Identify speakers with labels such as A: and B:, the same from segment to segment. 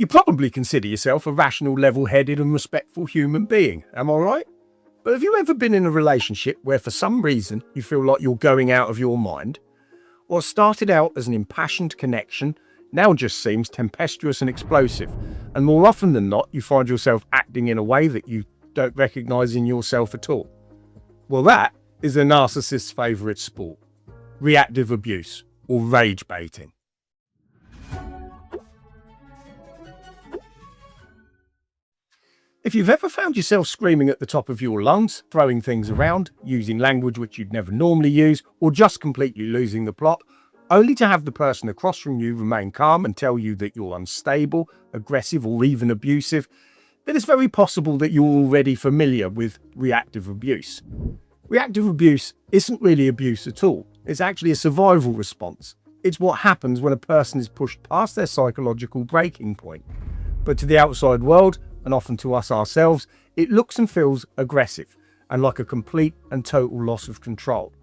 A: You probably consider yourself a rational, level-headed and respectful human being, am I right? But have you ever been in a relationship where for some reason you feel like you're going out of your mind? What started out as an impassioned connection now just seems tempestuous and explosive, and more often than not you find yourself acting in a way that you don't recognise in yourself at all. Well, that is a narcissist's favourite sport, reactive abuse or rage baiting. If you've ever found yourself screaming at the top of your lungs, throwing things around, using language which you'd never normally use, or just completely losing the plot, only to have the person across from you remain calm and tell you that you're unstable, aggressive, or even abusive, then it's very possible that you're already familiar with reactive abuse. Reactive abuse isn't really abuse at all. It's actually a survival response. It's what happens when a person is pushed past their psychological breaking point. But to the outside world, and often to us ourselves, it looks and feels aggressive and like a complete and total loss of control.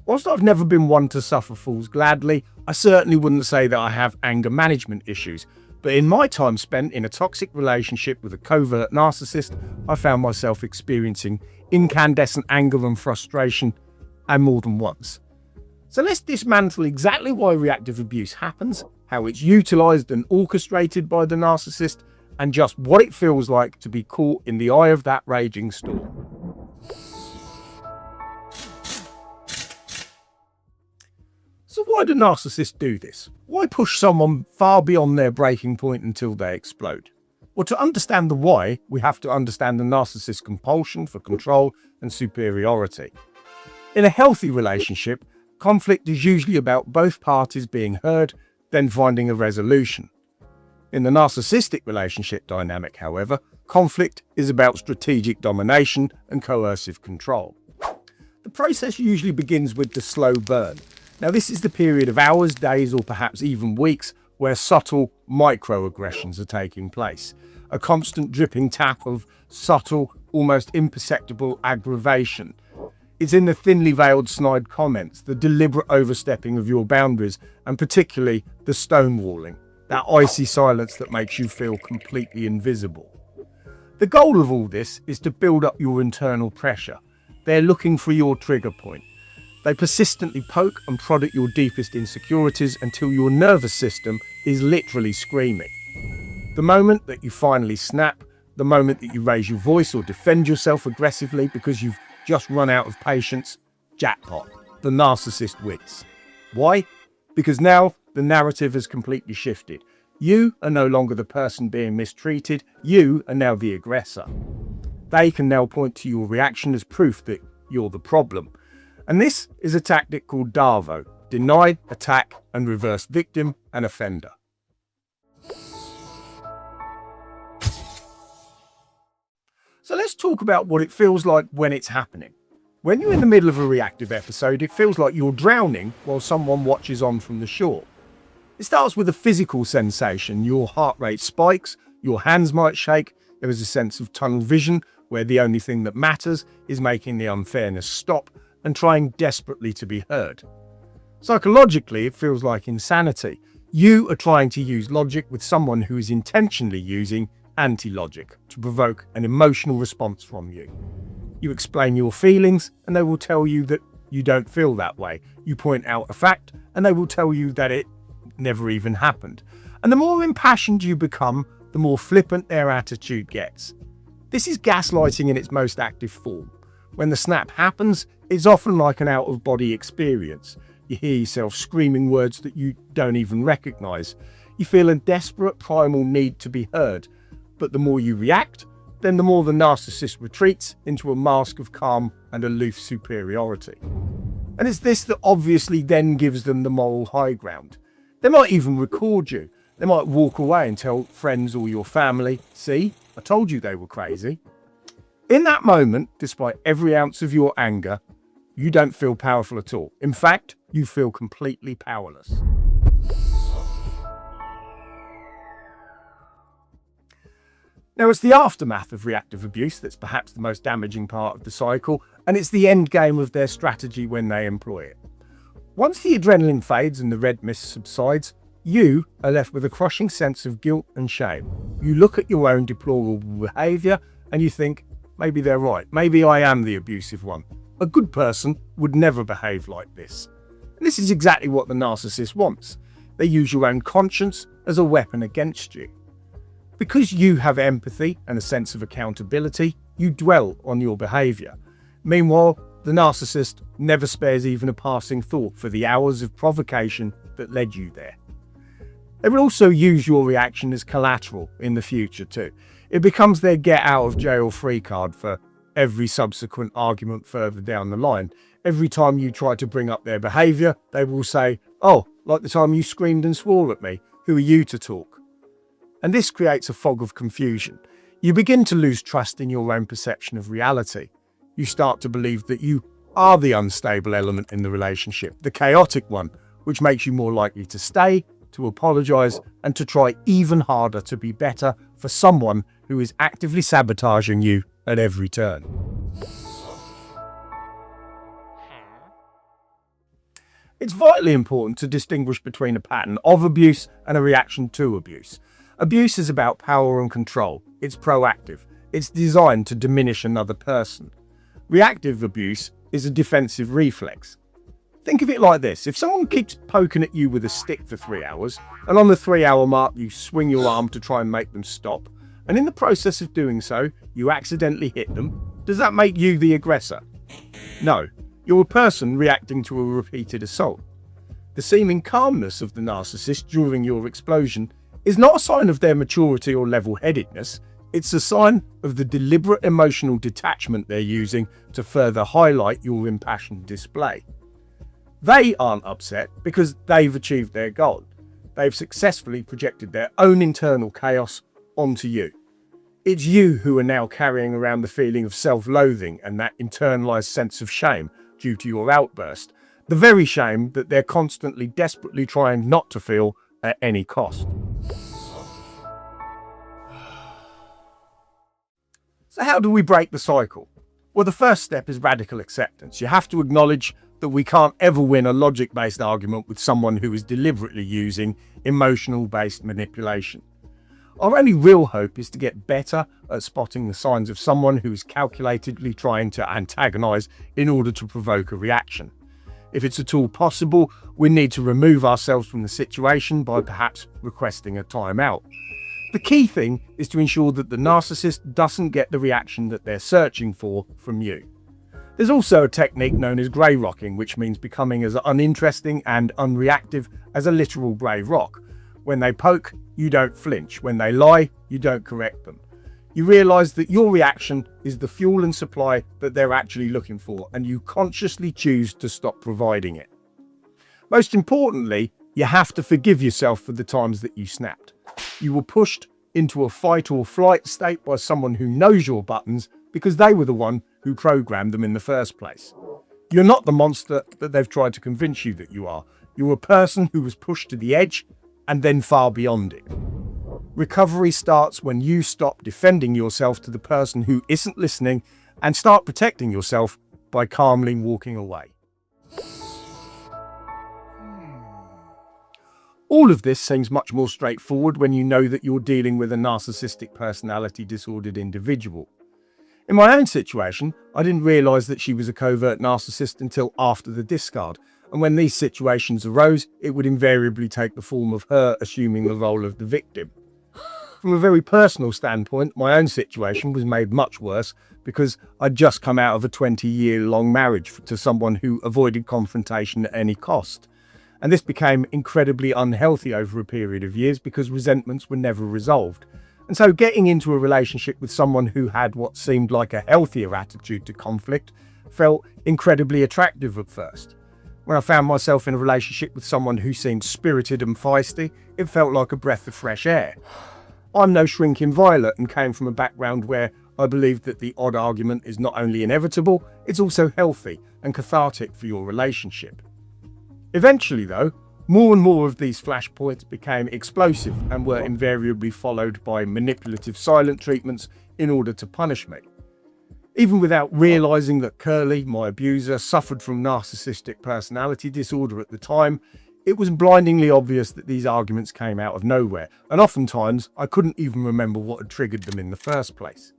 A: Whilst I've never been one to suffer fools gladly, I certainly wouldn't say that I have anger management issues, but in my time spent in a toxic relationship with a covert narcissist, I found myself experiencing incandescent anger and frustration, and more than once. So let's dismantle exactly why reactive abuse happens, how it's utilised and orchestrated by the narcissist, and just what it feels like to be caught in the eye of that raging storm. So why do narcissists do this? Why push someone far beyond their breaking point until they explode? Well, to understand the why, we have to understand the narcissist's compulsion for control and superiority. In a healthy relationship, conflict is usually about both parties being heard, then finding a resolution. In the narcissistic relationship dynamic, however, conflict is about strategic domination and coercive control. The process usually begins with the slow burn. Now, this is the period of hours, days, or perhaps even weeks where subtle microaggressions are taking place. A constant dripping tap of subtle, almost imperceptible aggravation. It's in the thinly veiled snide comments, the deliberate overstepping of your boundaries, and particularly the stonewalling. That icy silence that makes you feel completely invisible. The goal of all this is to build up your internal pressure. They're looking for your trigger point. They persistently poke and prod at your deepest insecurities until your nervous system is literally screaming. The moment that you finally snap, the moment that you raise your voice or defend yourself aggressively because you've just run out of patience, jackpot, the narcissist wins. Why? Because now the narrative has completely shifted. You are no longer the person being mistreated, you are now the aggressor. They can now point to your reaction as proof that you're the problem. And this is a tactic called DAVO, deny, attack, and reverse victim and offender. So let's talk about what it feels like when it's happening. When you're in the middle of a reactive episode, it feels like you're drowning while someone watches on from the shore. It starts with a physical sensation. Your heart rate spikes, your hands might shake, there is a sense of tunnel vision where the only thing that matters is making the unfairness stop and trying desperately to be heard. Psychologically, it feels like insanity. You are trying to use logic with someone who is intentionally using anti-logic to provoke an emotional response from you. You explain your feelings and they will tell you that you don't feel that way. You point out a fact and they will tell you that it never even happened. And the more impassioned you become, the more flippant their attitude gets. This is gaslighting in its most active form. When the snap happens, it's often like an out-of-body experience. You hear yourself screaming words that you don't even recognize. You feel a desperate primal need to be heard. But the more you react, then the more the narcissist retreats into a mask of calm and aloof superiority. And it's this that obviously then gives them the moral high ground. They might even record you. They might walk away and tell friends or your family, "See, I told you they were crazy." In that moment, despite every ounce of your anger, you don't feel powerful at all. In fact, you feel completely powerless. Now, it's the aftermath of reactive abuse that's perhaps the most damaging part of the cycle, and it's the end game of their strategy when they employ it. Once the adrenaline fades and the red mist subsides, You are left with a crushing sense of guilt and shame. You look at your own deplorable behaviour and you think, maybe they're right, maybe I am the abusive one. A good person would never behave like this. And this is exactly what the narcissist wants. They use your own conscience as a weapon against you. Because you have empathy and a sense of accountability, you dwell on your behaviour. Meanwhile, the narcissist never spares even a passing thought for the hours of provocation that led you there. They will also use your reaction as collateral in the future too. It becomes their get out of jail free card for every subsequent argument further down the line. Every time you try to bring up their behaviour, they will say, "Oh, like the time you screamed and swore at me, who are you to talk?" And this creates a fog of confusion. You begin to lose trust in your own perception of reality. You start to believe that you are the unstable element in the relationship, the chaotic one, which makes you more likely to stay, to apologise, and to try even harder to be better for someone who is actively sabotaging you at every turn. It's vitally important to distinguish between a pattern of abuse and a reaction to abuse. Abuse is about power and control. It's proactive. It's designed to diminish another person. Reactive abuse is a defensive reflex. Think of it like this. If someone keeps poking at you with a stick for 3 hours, and on the 3-hour mark you swing your arm to try and make them stop, and in the process of doing so, you accidentally hit them, does that make you the aggressor? No. You're a person reacting to a repeated assault. The seeming calmness of the narcissist during your explosion is not a sign of their maturity or level-headedness. It's a sign of the deliberate emotional detachment they're using to further highlight your impassioned display. They aren't upset because they've achieved their goal. They've successfully projected their own internal chaos onto you. It's you who are now carrying around the feeling of self-loathing and that internalized sense of shame due to your outburst, the very shame that they're constantly desperately trying not to feel at any cost. So how do we break the cycle? Well, the first step is radical acceptance. You have to acknowledge that we can't ever win a logic-based argument with someone who is deliberately using emotional-based manipulation. Our only real hope is to get better at spotting the signs of someone who is calculatedly trying to antagonize in order to provoke a reaction. If it's at all possible, we need to remove ourselves from the situation by perhaps requesting a timeout. The key thing is to ensure that the narcissist doesn't get the reaction that they're searching for from you. There's also a technique known as grey rocking, which means becoming as uninteresting and unreactive as a literal grey rock. When they poke, you don't flinch. When they lie, you don't correct them. You realise that your reaction is the fuel and supply that they're actually looking for, and you consciously choose to stop providing it. Most importantly, you have to forgive yourself for the times that you snapped. You were pushed into a fight or flight state by someone who knows your buttons because they were the one who programmed them in the first place. You're not the monster that they've tried to convince you that you are. You're a person who was pushed to the edge and then far beyond it. Recovery starts when you stop defending yourself to the person who isn't listening and start protecting yourself by calmly walking away. All of this seems much more straightforward when you know that you're dealing with a narcissistic personality disordered individual. In my own situation, I didn't realise that she was a covert narcissist until after the discard, and when these situations arose, it would invariably take the form of her assuming the role of the victim. From a very personal standpoint, my own situation was made much worse because I'd just come out of a 20-year-long marriage to someone who avoided confrontation at any cost. And this became incredibly unhealthy over a period of years because resentments were never resolved. And so getting into a relationship with someone who had what seemed like a healthier attitude to conflict felt incredibly attractive at first. When I found myself in a relationship with someone who seemed spirited and feisty, it felt like a breath of fresh air. I'm no shrinking violet and came from a background where I believed that the odd argument is not only inevitable, it's also healthy and cathartic for your relationship. Eventually though, more and more of these flashpoints became explosive and were invariably followed by manipulative silent treatments in order to punish me. Even without realising that Curly, my abuser, suffered from narcissistic personality disorder at the time, It was blindingly obvious that these arguments came out of nowhere, and oftentimes I couldn't even remember what had triggered them in the first place.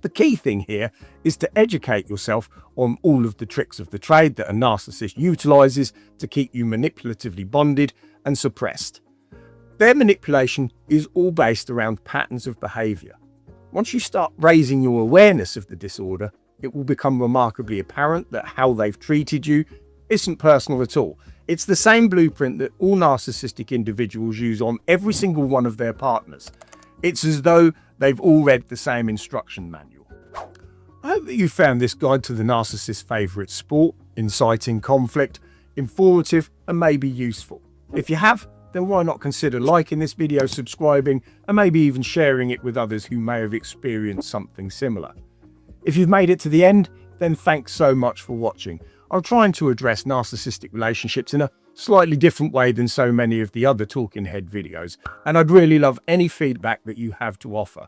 A: The key thing here is to educate yourself on all of the tricks of the trade that a narcissist utilizes to keep you manipulatively bonded and suppressed. Their manipulation is all based around patterns of behavior. Once you start raising your awareness of the disorder, it will become remarkably apparent that how they've treated you isn't personal at all. It's the same blueprint that all narcissistic individuals use on every single one of their partners. It's as though they've all read the same instruction manual. I hope that you found this guide to the narcissist's favourite sport, inciting conflict, informative and maybe useful. If you have, then why not consider liking this video, subscribing and maybe even sharing it with others who may have experienced something similar. If you've made it to the end, then thanks so much for watching. I'm trying to address narcissistic relationships in a slightly different way than so many of the other talking head videos, and I'd really love any feedback that you have to offer.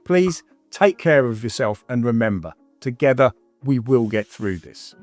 A: Please take care of yourself and remember, together we will get through this.